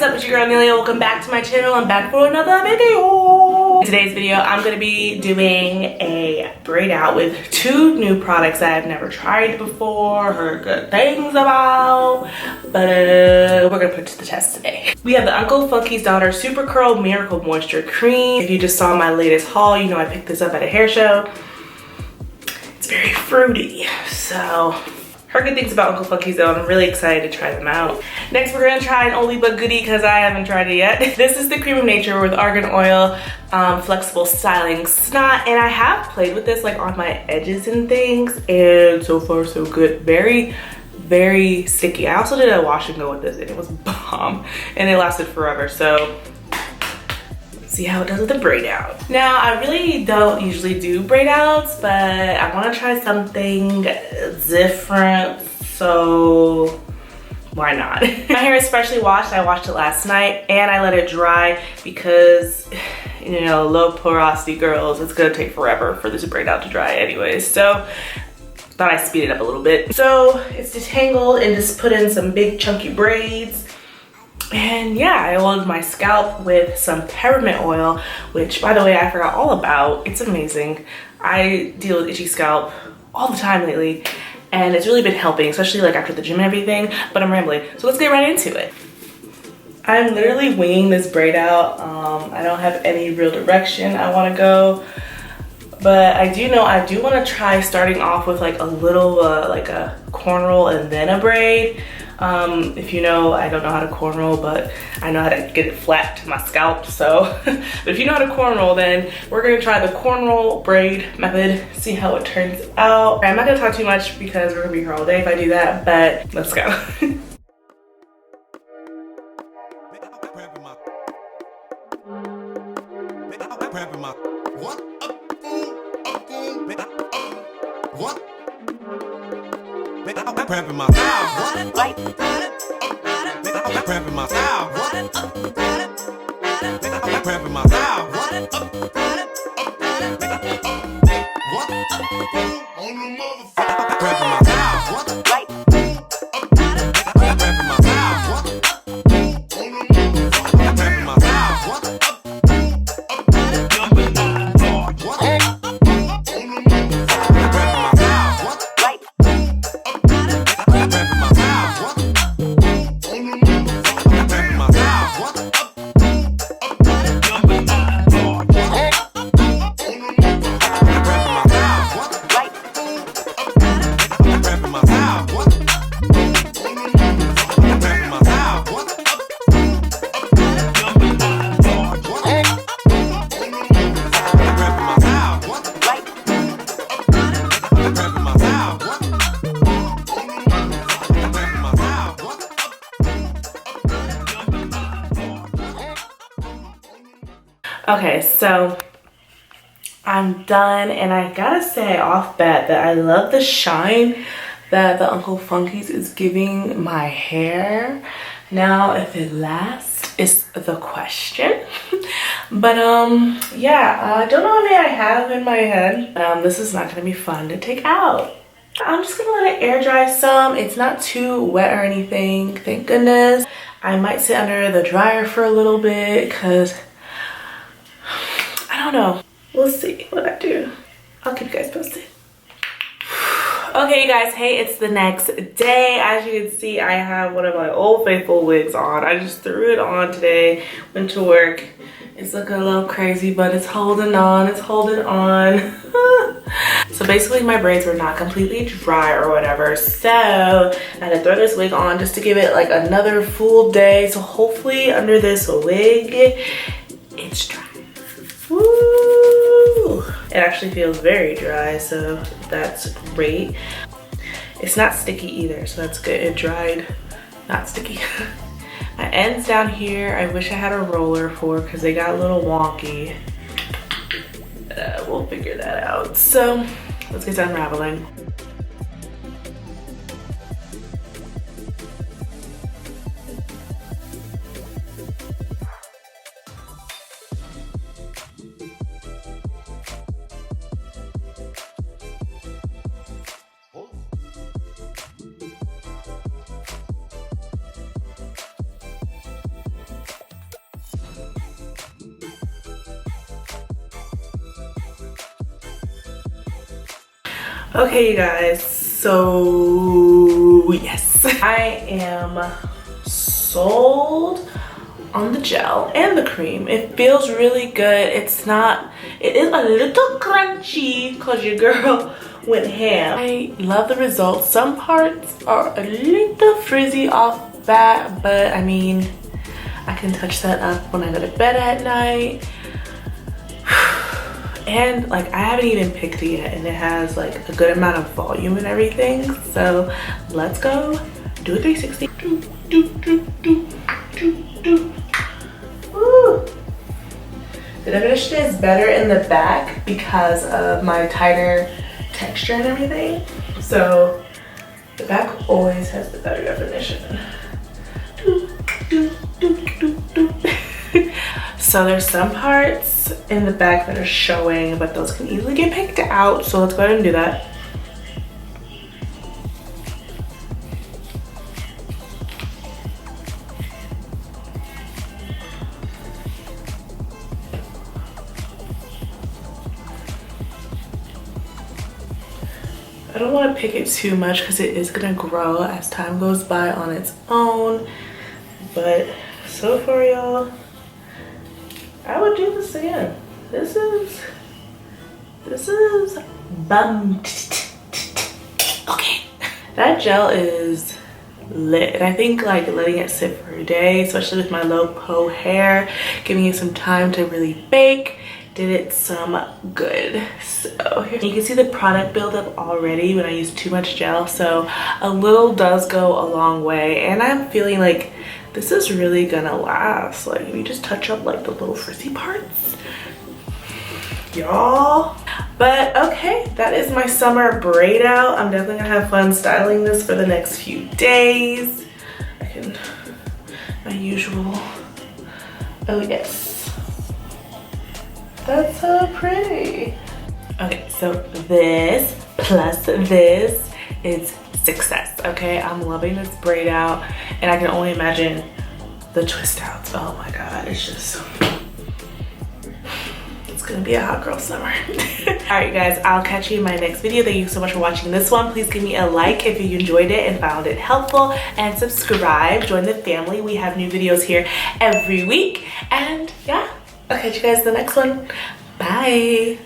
What's up, it's your girl Amelia. Welcome back to my channel. I'm back for another video. In today's video, I'm gonna be doing a braid out with two new products that I've never tried before, heard good things about, but we're gonna put it to the test today. We have the Uncle Funky's Daughter Super Curl Miracle Moisture Cream. If you just saw my latest haul, you know I picked this up at a hair show. It's very fruity, so heard good things about Uncle Funky's though, and I'm really excited to try them out. Next, we're gonna try an oldie but goodie because I haven't tried it yet. This is the Cream of Nature with argan oil, flexible styling snot, and I have played with this like on my edges and things, and so far so good. Very, very sticky. I also did a wash and go with this, and it was bomb, and it lasted forever. So see how it does with the braid out. Now, I really don't usually do braid outs, but I want to try something different, so why not? My hair is freshly washed. I washed it last night and I let it dry because, you know, low porosity girls, it's gonna take forever for this braid out to dry anyways. So thought I'd speed it up a little bit. So it's detangled and just put in some big chunky braids. And yeah, I oiled my scalp with some peppermint oil, which by the way, I forgot all about. It's amazing. I deal with itchy scalp all the time lately, and it's really been helping, especially like after the gym and everything, but I'm rambling. So let's get right into it. I'm literally winging this braid out. I don't have any real direction I wanna go, but I do know I do wanna try starting off with like a little, like a corn roll and then a braid. If you know, I don't know how to corn roll, but I know how to get it flat to my scalp, so. But if you know how to corn roll, then we're gonna try the corn roll braid method, see how it turns out. I'm not gonna talk too much because we're gonna be here all day if I do that, but let's go. Cramping my style. Cramping my style. Cramping my style. On the motherfucker. Cramping my style. Cramping my style. On the motherfucker. Cramping my style. Number 9 bar. Okay, so I'm done, and I gotta say off bat that I love the shine that the Uncle Funky's is giving my hair. Now, if it lasts is the question. But yeah, I don't know how many I have in my head. This is not gonna be fun to take out. I'm just gonna let it air dry some. It's not too wet or anything, thank goodness. I might sit under the dryer for a little bit because I don't know. We'll see what I do. I'll keep you guys posted. Okay, you guys, hey, it's the next day. As you can see, I have one of my old faithful wigs on. I just threw it on today, went to work. It's looking a little crazy, but it's holding on, it's holding on. So basically my braids were not completely dry or whatever, so I had to throw this wig on just to give it like another full day. So hopefully under this wig, it's dry. Woo! It actually feels very dry, so that's great. It's not sticky either, so that's good. It dried, not sticky. My ends down here, I wish I had a roller for because they got a little wonky. We'll figure that out. So let's get to unraveling. Okay, you guys, so yes, I am sold on the gel and the cream. It feels really good. It is a little crunchy because your girl went ham. I love the results. Some parts are a little frizzy off that, but I mean, I can touch that up when I go to bed at night. And like, I haven't even picked it yet, and it has like a good amount of volume and everything. So let's go do a 360. Woo. The definition is better in the back because of my tighter texture and everything. So the back always has the better definition. So there's some parts in the back that are showing, but those can easily get picked out. So let's go ahead and do that. I don't want to pick it too much because it is gonna grow as time goes by on its own. But so far, y'all, I would do this again. This is bum. Okay. That gel is lit. And I think like letting it sit for a day, especially with my low po hair, giving it some time to really bake, did it some good. So here you can see the product buildup already when I use too much gel. So a little does go a long way. And I'm feeling like this is really gonna last. Like if you just touch up like the little frizzy parts, y'all. But okay, that is my summer braid out. I'm definitely gonna have fun styling this for the next few days. My usual, oh yes. That's so pretty. Okay, so this plus this is success. Okay, I'm loving this braid out, and I can only imagine the twist outs. Oh my god, it's gonna be a hot girl summer. All right guys, I'll catch you in my next video. Thank you so much for watching this one. Please give me a like if you enjoyed it and found it helpful, and subscribe, join the family. We have new videos here every week, and yeah, I'll catch you guys in the next one. Bye.